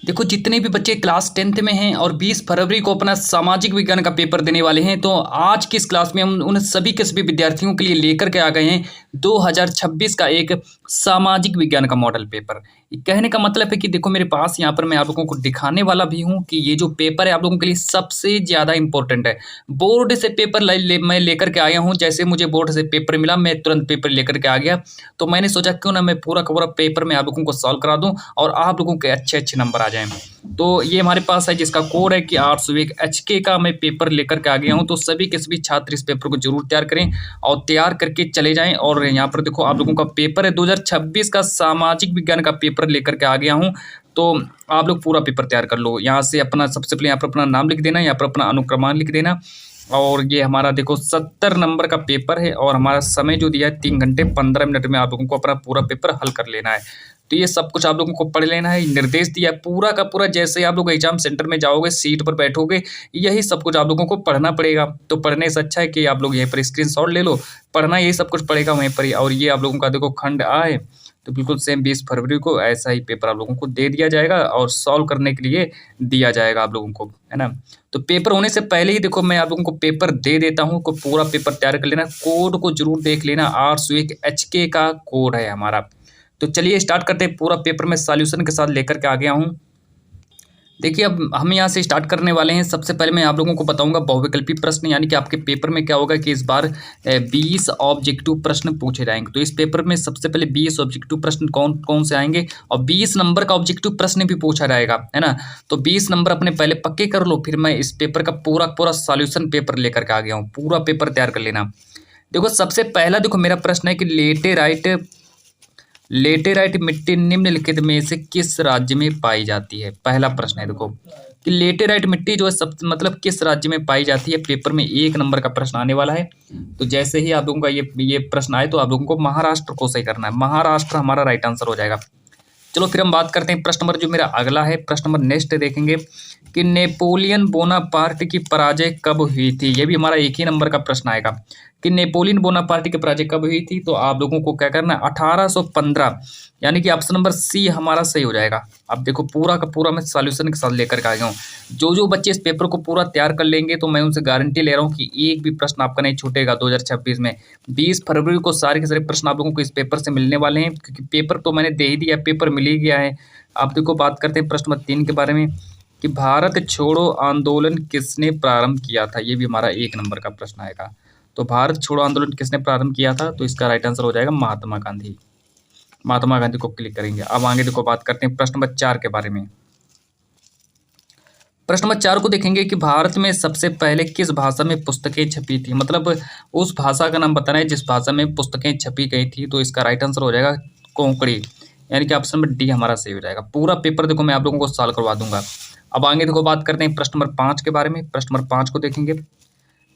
देखो जितने भी बच्चे क्लास 10th में हैं और 20 फरवरी को अपना सामाजिक विज्ञान का पेपर देने वाले हैं, तो आज की इस क्लास में हम उन सभी के सभी विद्यार्थियों के लिए लेकर के आ गए हैं 2026 का एक सामाजिक विज्ञान का मॉडल पेपर। ये कहने का मतलब है कि देखो मेरे पास यहाँ पर मैं आप लोगों को दिखाने वाला भी हूँ कि ये जो पेपर है आप लोगों के लिए सबसे ज़्यादा इंपॉर्टेंट है। बोर्ड से पेपर मैं लेकर के आया हूँ। जैसे मुझे बोर्ड से पेपर मिला मैं तुरंत पेपर लेकर के आ गया। तो मैंने सोचा क्यों ना मैं पूरा का पूरा पेपर में आप लोगों को सॉल्व करा दूँ और आप लोगों के अच्छे अच्छे नंबर आ जाएं। तो ये हमारे पास है जिसका कोड है कि 801 HK का मैं पेपर लेकर के आ गया हूँ। तो सभी के सभी छात्र इस पेपर को जरूर तैयार करें और तैयार करके चले जाएं। और यहाँ पर देखो आप लोगों का पेपर है 2026 का सामाजिक विज्ञान का पेपर लेकर के आ गया हूँ। तो आप लोग पूरा पेपर तैयार कर लो। यहाँ से अपना सबसे पहले यहाँ पर अपना नाम लिख देना, यहाँ पर अपना अनुक्रमांक लिख देना। और ये हमारा देखो 70 नंबर का पेपर है और हमारा समय जो दिया है 3 घंटे 15 मिनट में आप लोगों को अपना पूरा पेपर हल कर लेना है। तो ये सब कुछ आप लोगों को पढ़ लेना है। निर्देश दिया है पूरा का पूरा, जैसे आप लोग एग्जाम सेंटर में जाओगे सीट पर बैठोगे यही सब कुछ आप लोगों को पढ़ना पड़ेगा। तो पढ़ने से अच्छा है कि आप लोग यहीं पर स्क्रीनशॉट ले लो, पढ़ना यही सब कुछ पड़ेगा वहीं पर ही। और ये आप लोगों का देखो खंड आ है, तो बिल्कुल सेम 20 फरवरी को ऐसा ही पेपर आप लोगों को दे दिया जाएगा और सॉल्व करने के लिए दिया जाएगा आप लोगों को, है ना। तो पेपर होने से पहले ही देखो मैं आप लोगों को पेपर दे देता हूँ, को पूरा पेपर तैयार कर लेना। कोड को जरूर देख लेना, 801 HK का कोड है हमारा। तो चलिए स्टार्ट करते हैं। पूरा पेपर मैं सॉल्यूशन के साथ लेकर के आ गया हूँ। देखिए अब हम यहाँ से स्टार्ट करने वाले हैं। सबसे पहले मैं आप लोगों को बताऊंगा बहुविकल्पी प्रश्न, यानी कि आपके पेपर में क्या होगा कि इस बार 20 ऑब्जेक्टिव प्रश्न पूछे जाएंगे। तो इस पेपर में सबसे पहले 20 ऑब्जेक्टिव प्रश्न कौन कौन से आएंगे और 20 नंबर का ऑब्जेक्टिव प्रश्न भी पूछा जाएगा, है ना। तो 20 नंबर अपने पहले पक्के कर लो, फिर मैं इस पेपर का पूरा पूरा सॉल्यूशन पेपर लेकर के आ गया हूँ। पूरा पेपर तैयार कर लेना। देखो सबसे पहला देखो मेरा प्रश्न है कि लेटेराइट मिट्टी निम्नलिखित में से किस राज्य में पाई जाती है। पहला प्रश्न है देखो कि लेटेराइट मिट्टी जो है सब मतलब किस राज्य में पाई जाती है। पेपर में 1 नंबर का प्रश्न आने वाला है। तो जैसे ही आप लोगों का ये प्रश्न आए तो आप लोगों को महाराष्ट्र को सही करना है। महाराष्ट्र हमारा राइट आंसर हो जाएगा। चलो फिर हम बात करते हैं प्रश्न नंबर जो मेरा अगला है। प्रश्न नंबर नेक्स्ट देखेंगे कि नेपोलियन बोनापार्ट की पराजय कब हुई थी। ये भी हमारा 1 ही नंबर का प्रश्न आएगा कि नेपोलियन बोनापार्ट की पराजय कब हुई थी। तो आप लोगों को क्या करना है 1815, यानी कि ऑप्शन नंबर सी हमारा सही हो जाएगा। अब देखो पूरा का पूरा मैं सॉल्यूशन के साथ लेकर के आ गया हूँ। जो बच्चे इस पेपर को पूरा तैयार कर लेंगे तो मैं उनसे गारंटी ले रहा हूँ कि एक भी प्रश्न आपका नहीं छूटेगा 2026 में। 20 फरवरी को सारे के सारे प्रश्न आप लोगों को इस पेपर से मिलने वाले हैं, क्योंकि पेपर तो मैंने दे ही दिया, पेपर मिल ही गया है। आप देखो बात करते हैं प्रश्न नंबर 3 के बारे में कि भारत छोड़ो आंदोलन किसने प्रारंभ किया था। ये भी हमारा 1 नंबर का प्रश्न आएगा। तो भारत छोड़ो आंदोलन किसने प्रारंभ किया था, तो इसका राइट आंसर हो जाएगा महात्मा गांधी। महात्मा गांधी को क्लिक करेंगे। अब आगे देखो बात करते हैं प्रश्न नंबर 4 के बारे में। प्रश्न नंबर 4 को देखेंगे कि भारत में सबसे पहले किस भाषा में पुस्तकें छपी थी। मतलब उस भाषा का नाम बताना है जिस भाषा में पुस्तकें छपी गई थी। तो इसका राइट आंसर हो जाएगा कोंकणी, यानी कि ऑप्शन नंबर डी हमारा सही हो जाएगा। पूरा पेपर देखो मैं आप लोगों को सॉल्व करवा दूंगा। अब आगे देखो बात करते हैं प्रश्न नंबर 5 के बारे में। प्रश्न नंबर 5 को देखेंगे।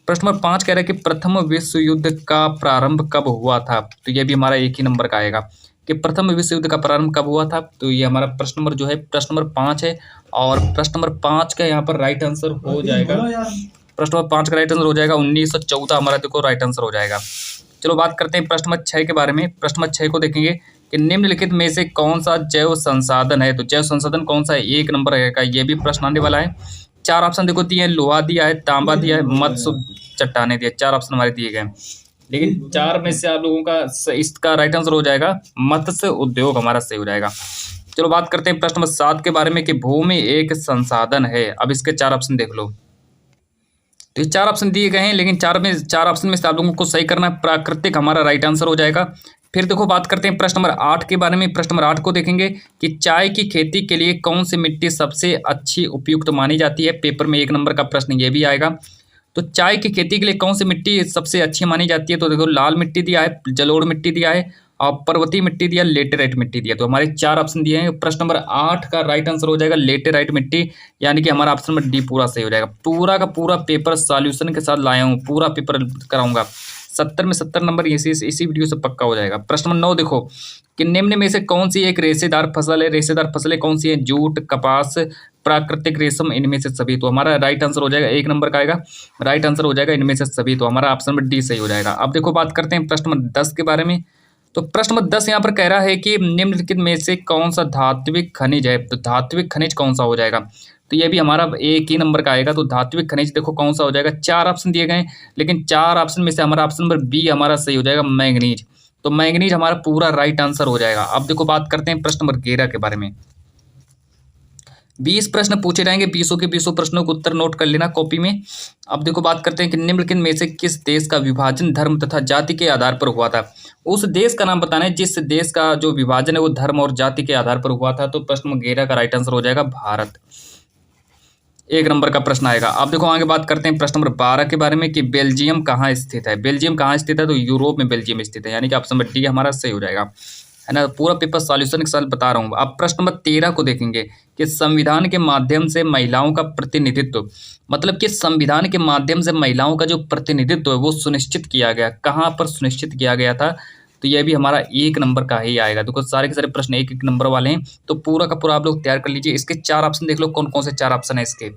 प्रश्न नंबर 5 कह रहा है कि प्रथम विश्व युद्ध का प्रारंभ कब हुआ था। तो ये भी हमारा 1 ही नंबर का आएगा कि प्रथम विश्व युद्ध का प्रारंभ कब हुआ था। तो ये हमारा प्रश्न नंबर जो है प्रश्न नंबर 5 है और प्रश्न नंबर 5 का यहाँ पर राइट आंसर हो जाएगा। प्रश्न नंबर 5 का राइट आंसर हो जाएगा 1914 हमारा देखो राइट आंसर हो जाएगा। चलो बात करते हैं प्रश्न नंबर 6 के बारे में। प्रश्न नंबर 6 को देखेंगे कि निम्नलिखित में से कौन सा जैव संसाधन है। तो जैव संसाधन कौन सा है, 1 नंबर रहेगा। ये भी प्रश्न आने वाला है। 4 ऑप्शन देखो दिए हैं, लोहा दिया है, तांबा दिया है, मत्स्य चट्टाने दिए। 4 ऑप्शन हमारे दिए गए, लेकिन 4 में से आप लोगों का इसका राइट आंसर हो जाएगा मत्स्य उद्योग हमारा सही हो जाएगा। चलो बात करते हैं प्रश्न नंबर 7 के बारे में कि भूमि एक संसाधन है। अब इसके 4 ऑप्शन देख लो। तो ये 4 ऑप्शन दिए गए हैं, लेकिन 4 ऑप्शन में से आप लोगों को सही करना है। प्राकृतिक हमारा राइट आंसर हो जाएगा। फिर देखो बात करते हैं प्रश्न नंबर 8 के बारे में। प्रश्न नंबर 8 को देखेंगे कि चाय की खेती के लिए कौन सी मिट्टी सबसे अच्छी उपयुक्त मानी जाती है। पेपर में 1 नंबर का प्रश्न ये भी आएगा। तो चाय की खेती के लिए कौन सी मिट्टी सबसे अच्छी मानी जाती है। तो देखो लाल मिट्टी दिया है, जलोढ़ मिट्टी दिया है और पर्वतीय मिट्टी दिया, लेटेराइट मिट्टी दिया। तो हमारे 4 ऑप्शन दिए हैं। प्रश्न नंबर 8 का राइट आंसर हो जाएगा लेटेराइट मिट्टी, यानी कि हमारा ऑप्शन नंबर डी पूरा सही हो जाएगा। पूरा का पूरा पेपर सॉल्यूशन के साथ लाया हूँ, पूरा पेपर कराऊंगा। 70 में 70 नंबर इसी वीडियो से पक्का हो जाएगा। प्रश्न नंबर 9 देखो कि निम्न में से कौन सी एक रेशेदार फसल है। रेशेदार फसलें कौन सी है, जूट, कपास, प्राकृतिक रेशम, इनमें से सभी। तो हमारा राइट आंसर हो जाएगा 1 नंबर का आएगा, राइट आंसर हो जाएगा इनमें से सभी। तो हमारा ऑप्शन नंबर डी सही हो जाएगा। अब देखो बात करते हैं प्रश्न नंबर 10 के बारे में। तो प्रश्न नंबर 10 यहाँ पर कह रहा है कि निम्नलिखित में से कौन सा धात्विक खनिज है, तो धात्विक खनिज कौन सा हो जाएगा, तो ये भी हमारा एक ही नंबर का आएगा। तो धात्विक खनिज देखो कौन सा हो जाएगा, 4 ऑप्शन दिए गए हैं, लेकिन 4 ऑप्शन में से हमारा ऑप्शन नंबर बी हमारा सही हो जाएगा, मैंगनीज। तो मैंगनीज हमारा पूरा राइट आंसर हो जाएगा। अब देखो बात करते हैं प्रश्न नंबर 11 के बारे में। 20 प्रश्न पूछे जाएंगे, 20 के 20 प्रश्नों को उत्तर नोट कर लेना कॉपी में। अब देखो बात करते हैं कि निम्नलिखित में से किस देश का विभाजन धर्म तथा जाति के आधार पर हुआ था। उस देश का नाम बताना है जिस देश का जो विभाजन है वो धर्म और जाति के आधार पर हुआ था। तो प्रश्न नंबर 11 का राइट आंसर हो जाएगा भारत। एक नंबर का प्रश्न आएगा। अब देखो आगे बात करते हैं प्रश्न नंबर 12 के बारे में कि बेल्जियम कहाँ स्थित है। बेल्जियम कहाँ स्थित है, तो यूरोप में बेल्जियम स्थित है, यानी कि ऑप्शन नंबर डी हमारा सही हो जाएगा, है ना। पूरा पेपर सॉल्यूशन के साथ बता रहा हूँ। अब प्रश्न नंबर 13 को देखेंगे कि संविधान के माध्यम से महिलाओं का प्रतिनिधित्व, मतलब कि संविधान के माध्यम से महिलाओं का जो प्रतिनिधित्व है वो सुनिश्चित किया गया, कहाँ पर सुनिश्चित किया गया था, तो ये भी हमारा एक नंबर का ही आएगा। देखो सारे के सारे प्रश्न एक एक नंबर वाले हैं, तो पूरा का पूरा आप लोग तैयार कर लीजिए। इसके 4 ऑप्शन देख लो, कौन कौन से 4 ऑप्शन है इसके।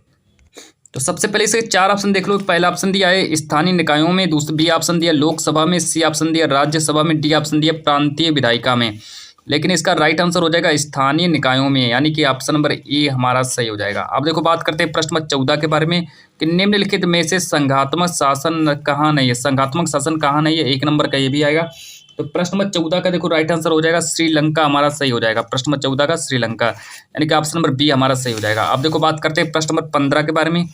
तो सबसे पहले इसके 4 ऑप्शन देख लो। पहला ऑप्शन दिया है स्थानीय निकायों में, दूसरा बी ऑप्शन दिया लोकसभा में, सी ऑप्शन दिया राज्यसभा में, डी ऑप्शन दिया प्रांतीय विधायिका में। लेकिन इसका राइट आंसर हो जाएगा स्थानीय निकायों में, यानी कि ऑप्शन नंबर ए हमारा सही हो जाएगा। अब देखो बात करते हैं प्रश्न नंबर 14 के बारे में कि निम्नलिखित में से संघात्मक शासन कहाँ नहीं है। संघात्मक शासन कहाँ नहीं है, एक नंबर का ये भी आएगा। तो प्रश्न नंबर 14 का देखो राइट आंसर हो जाएगा श्रीलंका हमारा सही हो जाएगा। प्रश्न नंबर 14 का श्रीलंका, यानी कि ऑप्शन नंबर बी हमारा सही हो जाएगा। अब देखो बात करते हैं प्रश्न नंबर 15 के बारे में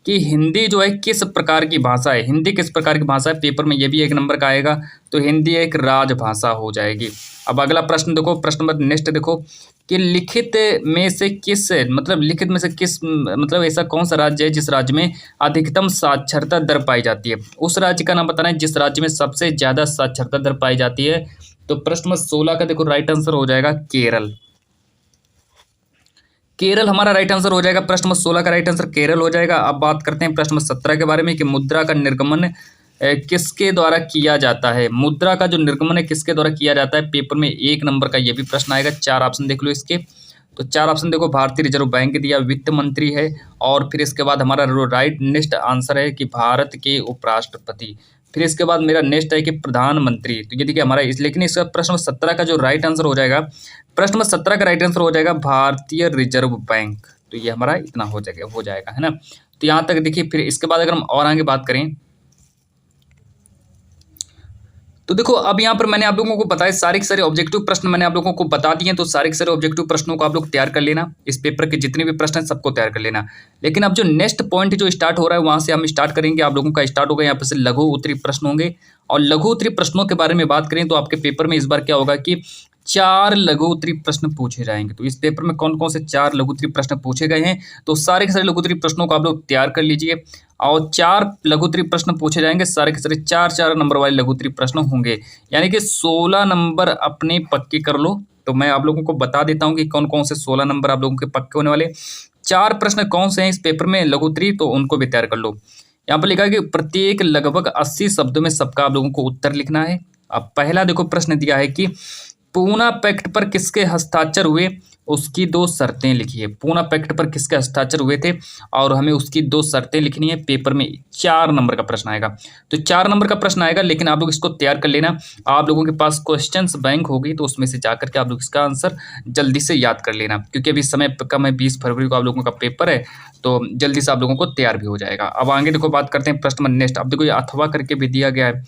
कि हिंदी जो है किस प्रकार की भाषा है। हिंदी किस प्रकार की भाषा है, पेपर में ये भी एक नंबर का आएगा। तो हिंदी एक राजभाषा हो जाएगी। अब अगला प्रश्न देखो, प्रश्न नंबर नेक्स्ट देखो कि लिखित में से किस, मतलब लिखित में से किस, मतलब ऐसा कौन सा राज्य है जिस राज्य में अधिकतम साक्षरता दर पाई जाती है। उस राज्य का नाम बताना है जिस राज्य में सबसे ज्यादा साक्षरता दर पाई जाती है। तो प्रश्न नंबर 16 का देखो राइट आंसर हो जाएगा केरल। केरल हमारा राइट आंसर हो जाएगा। प्रश्न नंबर 16 का राइट आंसर केरल हो जाएगा। अब बात करते हैं प्रश्न नंबर 17 के बारे में कि मुद्रा का निर्गमन किसके द्वारा किया जाता है। मुद्रा का जो निर्गमन है किसके द्वारा किया जाता है, पेपर में एक नंबर का ये भी प्रश्न आएगा। 4 ऑप्शन देख लो इसके। तो 4 ऑप्शन देखो, भारतीय रिजर्व बैंक दिया, वित्त मंत्री है, और फिर इसके बाद हमारा राइट नेक्स्ट आंसर है कि भारत के उपराष्ट्रपति। फिर इसके बाद मेरा नेक्स्ट है कि प्रधानमंत्री। तो ये देखिए हमारा लेकिन इसका प्रश्न 17 का जो राइट आंसर हो जाएगा, प्रश्न नंबर 17 का राइट आंसर हो जाएगा भारतीय रिजर्व बैंक। तो ये हमारा इतना हो जाएगा, है ना। तो यहाँ तक देखिए। फिर इसके बाद अगर हम और आगे बात करें तो देखो अब यहाँ पर मैंने आप लोगों को बताया सारे के सारे ऑब्जेक्टिव प्रश्न मैंने आप लोगों को बता दिए। तो सारे के सारे ऑब्जेक्टिव प्रश्नों को आप लोग तैयार कर लेना। इस पेपर के जितने भी प्रश्न हैं सबको तैयार कर लेना। लेकिन अब जो नेक्स्ट पॉइंट जो स्टार्ट हो रहा है वहाँ से हम स्टार्ट करेंगे। आप लोगों का स्टार्ट होगा यहाँ पर से लघु उत्तरीय प्रश्न होंगे। और लघु उत्तरीय प्रश्नों के बारे में बात करें तो आपके पेपर में इस बार क्या होगा कि 4 लघु उत्तरीय प्रश्न पूछे जाएंगे। तो इस पेपर में कौन कौन से 4 लघु उत्तरीय प्रश्न पूछे गए हैं, तो सारे के सारे लघु उत्तरीय प्रश्नों को आप लोग तैयार कर लीजिए। और 4 लघु उत्तरीय प्रश्न पूछे जाएंगे, सारे के सारे 4-4 नंबर वाले लघु उत्तरीय प्रश्न होंगे, यानी कि 16 नंबर अपने पक्के कर लो। तो मैं आप लोगों को बता देता हूँ कि कौन कौन से 16 नंबर आप लोगों के पक्के होने वाले 4 प्रश्न कौन से हैं इस पेपर में लघु उत्तरीय, तो उनको भी तैयार कर लो। यहाँ पर लिखा है कि प्रत्येक लगभग 80 शब्दों में सबका आप लोगों को उत्तर लिखना है। अब पहला देखो प्रश्न दिया है कि पूना पैक्ट पर किसके हस्ताक्षर हुए, उसकी 2 शर्तें लिखिए। पूना पैक्ट पर किसके हस्ताक्षर हुए थे और हमें उसकी 2 शर्तें लिखनी है। पेपर में 4 नंबर का प्रश्न आएगा। तो 4 नंबर का प्रश्न आएगा, लेकिन आप लोग इसको तैयार कर लेना। आप लोगों के पास क्वेश्चंस बैंक होगी तो उसमें से जाकर के आप लोग इसका आंसर जल्दी से याद कर लेना, क्योंकि अभी समय कम है। 20 फरवरी को आप लोगों का पेपर है, तो जल्दी से आप लोगों को तैयार भी हो जाएगा। अब आगे देखो बात करते हैं प्रश्न नंबर नेक्स्ट। अब देखो ये अथवा करके भी दिया गया है।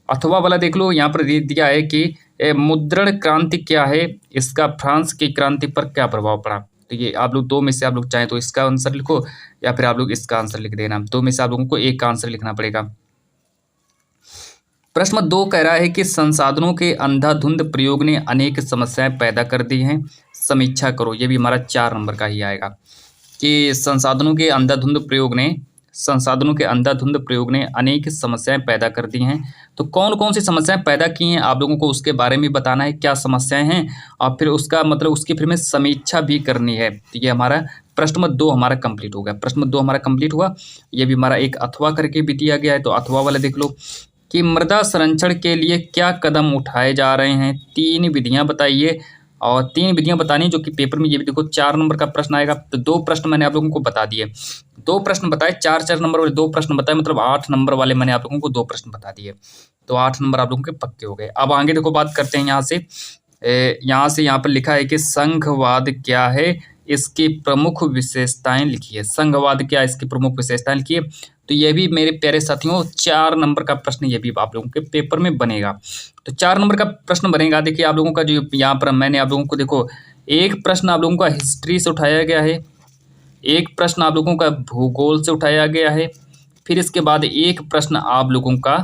अथवा वाला देख लो, यहाँ पर दिया है कि मुद्रण क्रांति क्या है, इसका फ्रांस की क्रांति पर क्या प्रभाव पड़ा। तो ये आप लोग 2 में से आप लोग चाहें तो इसका आंसर लिखो या फिर आप लोग इसका आंसर लिख देना। 2 में से आप लोगों को एक का आंसर लिखना पड़ेगा। प्रश्न 2 कह रहा है कि संसाधनों के अंधाधुंध प्रयोग ने अनेक समस्याएं पैदा कर दी हैं, समीक्षा करो। ये भी हमारा 4 नंबर का ही आएगा कि संसाधनों के अंधाधुंध प्रयोग ने अनेक समस्याएं पैदा कर दी हैं। तो कौन कौन सी समस्याएं पैदा की हैं आप लोगों को उसके बारे में बताना है, क्या समस्याएं हैं, और फिर उसका मतलब उसकी फिर में समीक्षा भी करनी है। तो ये हमारा प्रश्न नंबर 2 हमारा कंप्लीट हो गया। प्रश्न नंबर 2 हमारा कंप्लीट हुआ। ये भी हमारा एक अथवा करके भी दिया गया है। तो अथवा वाला देख लो कि मृदा संरक्षण के लिए क्या कदम उठाए जा रहे हैं, 3 विधियाँ बताइए और 3 विधियां बतानी जो कि पेपर में ये भी देखो 4 नंबर का प्रश्न आएगा। तो 2 प्रश्न मैंने आप लोगों को बता दिए, 2 प्रश्न बताए, 4-4 नंबर वाले 2 प्रश्न बताए, मतलब 8 नंबर वाले मैंने आप लोगों को 2 प्रश्न बता दिए। तो 8 नंबर आप लोगों के पक्के हो गए। अब आगे देखो बात करते हैं यहाँ पर लिखा है कि संघवाद क्या है, इसकी प्रमुख विशेषताएं लिखिए। संघवाद क्या है, इसकी प्रमुख विशेषताएं लिखिए। तो ये भी मेरे प्यारे साथियों 4 नंबर का प्रश्न ये भी आप लोगों के पेपर में बनेगा। तो 4 नंबर का प्रश्न बनेगा। देखिए आप लोगों का जो यहाँ पर मैंने आप लोगों को देखो, एक प्रश्न आप लोगों का हिस्ट्री से उठाया गया है, एक प्रश्न आप लोगों का भूगोल से उठाया गया है, फिर इसके बाद एक प्रश्न आप लोगों का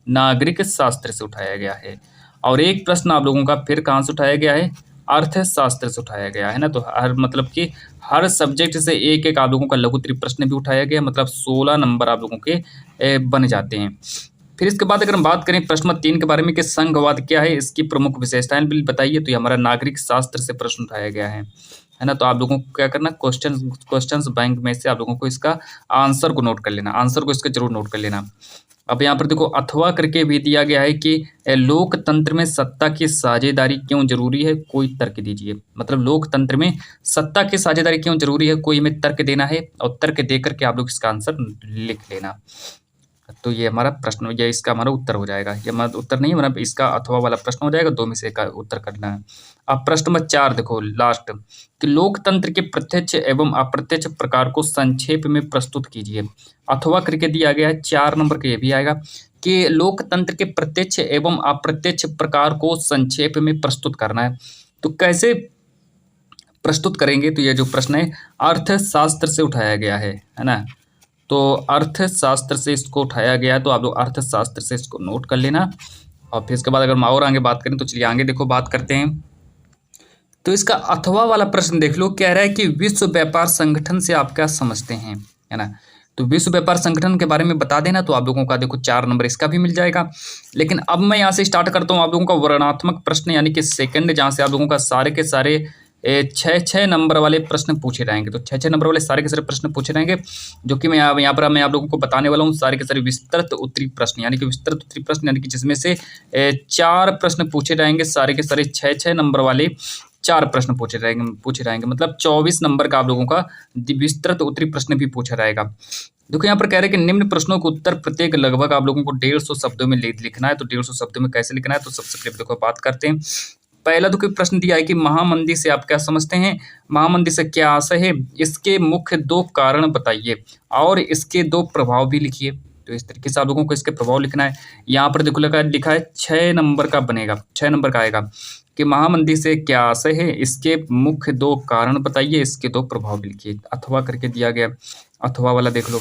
नागरिक शास्त्र से उठाया गया है, और एक प्रश्न आप लोगों का फिर कहाँ से उठाया गया है, अर्थशास्त्र से उठाया गया है ना। तो हर मतलब कि हर सब्जेक्ट से एक एक आप लोगों का लघु उत्तरीय प्रश्न भी उठाया गया, मतलब 16 नंबर आप लोगों के बन जाते हैं। फिर इसके बाद अगर हम बात करें प्रश्न 3 के बारे में कि संघवाद क्या है, इसकी प्रमुख विशेषताएं भी बताइए, तो ये हमारा नागरिक शास्त्र से प्रश्न उठाया गया है ना। तो आप लोगों को क्या करना, क्वेश्चंस बैंक में से आप लोगों को इसका आंसर को नोट कर लेना, आंसर को इसका जरूर नोट कर लेना। अब यहाँ पर देखो अथवा करके भी दिया गया है कि लोकतंत्र में सत्ता की साझेदारी क्यों जरूरी है, कोई तर्क दीजिए। मतलब लोकतंत्र में सत्ता की साझेदारी क्यों जरूरी है, कोई हमें तर्क देना है, और तर्क दे करके आप लोग इसका आंसर लिख लेना। तो ये हमारा प्रश्न, ये इसका हमारा उत्तर हो जाएगा। ये हमारा उत्तर नहीं, मतलब इसका अथवा वाला प्रश्न हो जाएगा, 2 में से एक का उत्तर करना है। अब प्रश्न नंबर 4 देखो लास्ट, कि लोकतंत्र के प्रत्यक्ष एवं अप्रत्यक्ष प्रकार को संक्षेप में प्रस्तुत कीजिए। अथवा करके दिया गया है, 4 नंबर का ये भी आएगा कि लोकतंत्र के प्रत्यक्ष एवं अप्रत्यक्ष प्रकार को संक्षेप में प्रस्तुत करना है। तो कैसे प्रस्तुत करेंगे, तो ये जो प्रश्न है अर्थशास्त्र से उठाया गया है ना। तो अर्थशास्त्र से इसको उठाया गया है, तो आप लोग अर्थशास्त्र से इसको नोट कर लेना। और फिर इसके बाद अगर हम और आगे बात करें, तो चलिए आगे देखो बात करते हैं। तो इसका अथवा वाला प्रश्न देख लो, कह रहा है कि विश्व व्यापार संगठन से आप क्या समझते हैं, है ना। तो विश्व व्यापार संगठन के बारे में बता देना, तो आप लोगों का देखो 4 नंबर इसका भी मिल जाएगा। लेकिन अब मैं यहाँ से स्टार्ट करता हूँ आप लोगों का वर्णनात्मक प्रश्न, यानी कि सेकंड, जहाँ से आप लोगों का सारे के सारे 6 नंबर वाले प्रश्न पूछे जाएंगे। तो 6 नंबर वाले सारे के सारे प्रश्न पूछे जाएंगे, जो कि मैं यहाँ पर मैं आप लोगों को बताने वाला हूँ सारे के सारे विस्तृत उत्तरीय प्रश्न, यानी कि विस्तृत उत्तरीय प्रश्न, यानी कि जिसमें से 4 प्रश्न पूछे जाएंगे, सारे के सारे 6 नंबर वाले 4 प्रश्न पूछे जाएंगे, मतलब 24 नंबर का आप लोगों का विस्तृत उत्तरीय प्रश्न भी पूछा जाएगा। देखो यहाँ पर कह रहे हैं कि निम्न प्रश्नों का उत्तर प्रत्येक लगभग आप लोगों को 150 शब्दों में लिखना है। तो 150 शब्दों में कैसे लिखना है, तो सबसे पहले देखो बात करते हैं। पहला तो कोई प्रश्न दिया है कि महामंदी से आप क्या समझते हैं, महामंदी से क्या आशय है, इसके मुख्य 2 कारण बताइए और इसके 2 प्रभाव भी लिखिए। तो इस तरीके से आप लोगों को इसके प्रभाव लिखना है। यहाँ पर देखो लिखा है 6 नंबर का बनेगा, 6 नंबर का आएगा कि महामंदी से क्या आशय है, इसके मुख्य 2 कारण बताइए, इसके 2 प्रभाव भी लिखिए। अथवा करके दिया गया, अथवा वाला देख लो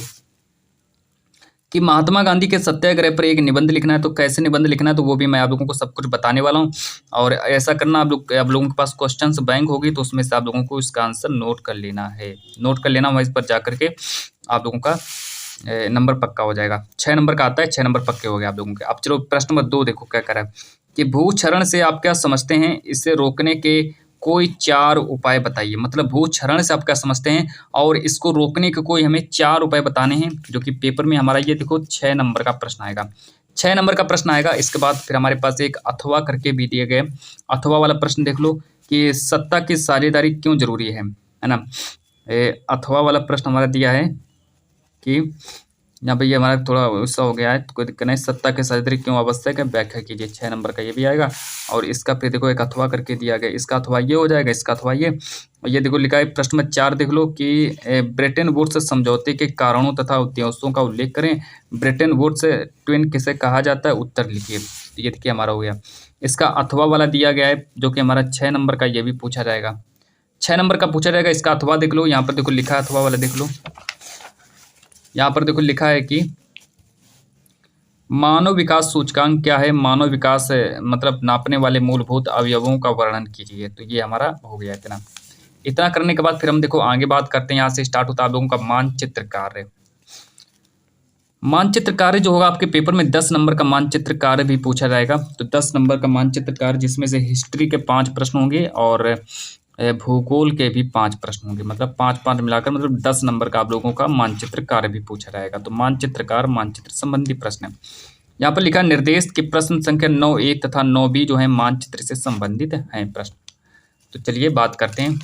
कि महात्मा गांधी के सत्याग्रह पर एक निबंध लिखना है। तो कैसे निबंध लिखना है, तो वो भी मैं आप लोगों को सब कुछ बताने वाला हूँ। और ऐसा करना, आप लोगों के पास क्वेश्चंस बैंक होगी, तो उसमें से आप लोगों को इसका आंसर नोट कर लेना है, नोट कर लेना। वहाँ इस पर जा करके आप लोगों का नंबर पक्का हो जाएगा। 6 नंबर का आता है, 6 नंबर पक्के हो गए आप लोगों के। अब चलो प्रश्न नंबर 2 देखो क्या करा है कि भूक्षरण से आप क्या समझते हैं, इसे रोकने के कोई 4 उपाय बताइए। मतलब भूक्षरण से आप क्या समझते हैं और इसको रोकने के कोई हमें 4 उपाय बताने हैं, जो कि पेपर में हमारा ये देखो 6 नंबर का प्रश्न आएगा, 6 नंबर का प्रश्न आएगा। इसके बाद फिर हमारे पास एक अथवा करके भी दिए गए, अथवा वाला प्रश्न देख लो कि सत्ता की साझेदारी क्यों जरूरी है ना। अथवा वाला प्रश्न हमारा दिया है कि यहाँ पे ये हमारा थोड़ा उससा हो गया है, तो कोई दिक्कत नहीं, सत्ता के साझेदारी क्यों आवश्यक है, व्याख्या कीजिए। 6 नंबर का ये भी आएगा। और इसका फिर देखो एक अथवा करके दिया गया, इसका अथवा ये हो जाएगा, इसका अथवा ये। और ये देखो लिखा है प्रश्न में 4 देख लो कि ब्रेटन वुड्स समझौते के कारणों तथा उद्देश्यों का उल्लेख करें। ब्रेटन वुड्स ट्विन किसे कहा जाता है, उत्तर लिखिए। तो ये देखिए हमारा हो गया। इसका अथवा वाला दिया गया है, जो कि हमारा 6 नंबर का ये भी पूछा जाएगा, 6 नंबर का पूछा जाएगा। इसका अथवा देख लो, यहाँ पर देखो लिखा है अथवा वाला देख लो, यहाँ पर देखो लिखा है कि मानव विकास सूचकांक क्या है, मानव विकास मतलब नापने वाले मूलभूत अवयवों का वर्णन कीजिए। तो ये हमारा हो गया इतना करने के बाद फिर हम देखो आगे बात करते हैं। यहाँ से स्टार्ट होता है आप लोगों का मानचित्र कार्य। मानचित्र कार्य जो होगा आपके पेपर में 10 नंबर का मानचित्र कार्य भी पूछा जाएगा। तो 10 नंबर का मानचित्र कार्य, जिसमें से हिस्ट्री के 5 प्रश्न होंगे और भूगोल के भी 5 प्रश्न होंगे, मतलब 5-5 मिलाकर मतलब 10 नंबर का आप लोगों का मानचित्र कार्य भी पूछा जाएगा। तो मानचित्रकार, मानचित्र संबंधी प्रश्न है। यहाँ पर लिखा निर्देश के प्रश्न संख्या 9A तथा 9B जो है मानचित्र से संबंधित हैं प्रश्न। तो चलिए बात करते हैं।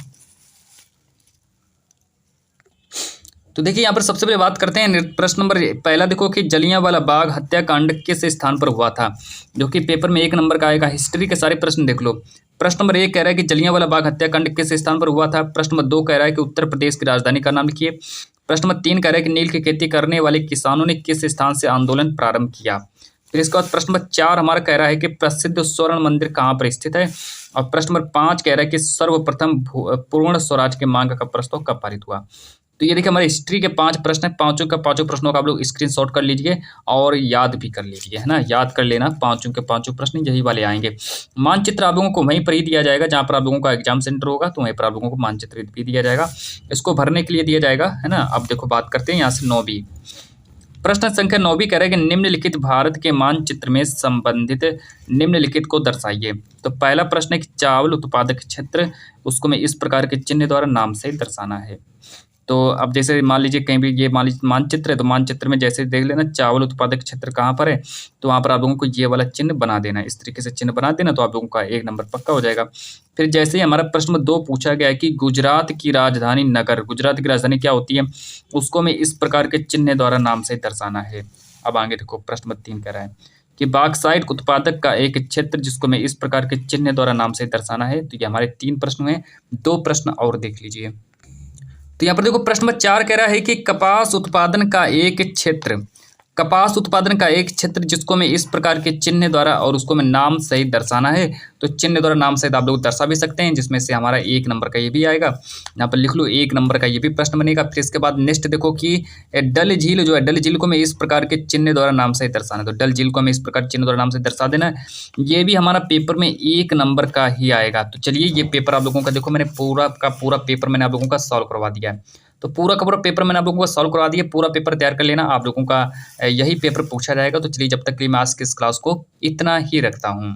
तो देखिए यहाँ पर सबसे पहले बात करते हैं प्रश्न नंबर पहला। देखो कि जलियांवाला बाग हत्याकांड किस स्थान पर हुआ था, जो कि पेपर में 1 नंबर का आएगा। हिस्ट्री के सारे प्रश्न देख लो। प्रश्न नंबर 1 कह रहा है कि जलियांवाला बाग हत्याकांड किस स्थान पर हुआ था। प्रश्न नंबर 2 कह रहा है कि उत्तर प्रदेश की राजधानी का नाम लिखिए। प्रश्न नंबर 3 कह रहा है कि नील की खेती करने वाले किसानों ने किस स्थान से आंदोलन प्रारंभ किया। फिर इसके बाद प्रश्न नंबर 4 हमारा कह रहा है कि प्रसिद्ध स्वर्ण मंदिर कहाँ पर स्थित है। और प्रश्न नंबर 5 कह रहा है कि सर्वप्रथम पूर्ण स्वराज की मांग का प्रस्ताव कब पारित हुआ। तो ये देखिए हमारे हिस्ट्री के 5 प्रश्न है। पांचों के पांचों प्रश्नों का आप लोग स्क्रीनशॉट कर लीजिए और याद भी कर लीजिए, है ना। याद कर लेना, पांचों के पांचों प्रश्न यही वाले आएंगे। मानचित्र आप लोगों को वहीं पर ही दिया जाएगा जहाँ पर आप लोगों का एग्जाम सेंटर होगा, तो वहीं पर आप लोगों को मानचित्र भी दिया जाएगा, इसको भरने के लिए दिया जाएगा, है ना। अब देखो बात करते हैं यहाँ से 9वीं। प्रश्न संख्या 9वीं कह रहा है कि निम्नलिखित भारत के मानचित्र में संबंधित निम्नलिखित को दर्शाइए। तो पहला प्रश्न है कि चावल उत्पादक क्षेत्र, उसको मैं इस प्रकार के चिन्ह द्वारा नाम से दर्शाना है। तो अब जैसे मान लीजिए कहीं भी ये मान लीजिए मानचित्र है, तो मानचित्र में जैसे देख लेना चावल उत्पादक क्षेत्र कहाँ पर है, तो वहाँ पर आप लोगों को ये वाला चिन्ह बना देना, इस तरीके से चिन्ह बना देना, तो आप लोगों का 1 नंबर पक्का हो जाएगा। फिर जैसे ही हमारा प्रश्न नंबर 2 पूछा गया है कि गुजरात की राजधानी नगर, गुजरात की राजधानी क्या होती है, उसको मैं इस प्रकार के चिन्ह द्वारा नाम से दर्शाना है। अब आगे देखो प्रश्न नंबर 3 कह रहा है कि बॉक्साइट उत्पादक का एक क्षेत्र जिसको मैं इस प्रकार के चिन्ह द्वारा नाम से दर्शाना है। तो ये हमारे 3 प्रश्न हैं। 2 प्रश्न और देख लीजिए। तो यहाँ पर देखो प्रश्न नंबर 4 कह रहा है कि कपास उत्पादन का एक क्षेत्र, कपास उत्पादन का एक क्षेत्र जिसको मैं इस प्रकार के चिन्ह द्वारा और उसको मैं नाम सहित दर्शाना है। तो चिन्ह द्वारा नाम सहित आप लोग दर्शा भी सकते हैं, जिसमें से हमारा 1 नंबर का ये भी आएगा। यहाँ पर लिख लो 1 नंबर का ये भी प्रश्न बनेगा। फिर इसके बाद नेक्स्ट देखो कि डल झील जो है, डल झील को मैं इस प्रकार के चिन्ह द्वारा नाम सहित दर्शाना है। तो डल झील को हमें इस प्रकार चिन्ह द्वारा नाम से दर्शा देना है। ये भी हमारा पेपर में 1 नंबर का ही आएगा। तो चलिए ये पेपर आप लोगों का देखो मैंने पूरा का पूरा पेपर मैंने आप लोगों का सॉल्व करवा दिया है। तो पूरा का पूरा पेपर मैंने आप लोगों को सॉल्व करवा दिया। पूरा पेपर तैयार कर लेना, आप लोगों का यही पेपर पूछा जाएगा। तो चलिए जब तक के लिए मैं आज की इस क्लास को इतना ही रखता हूँ।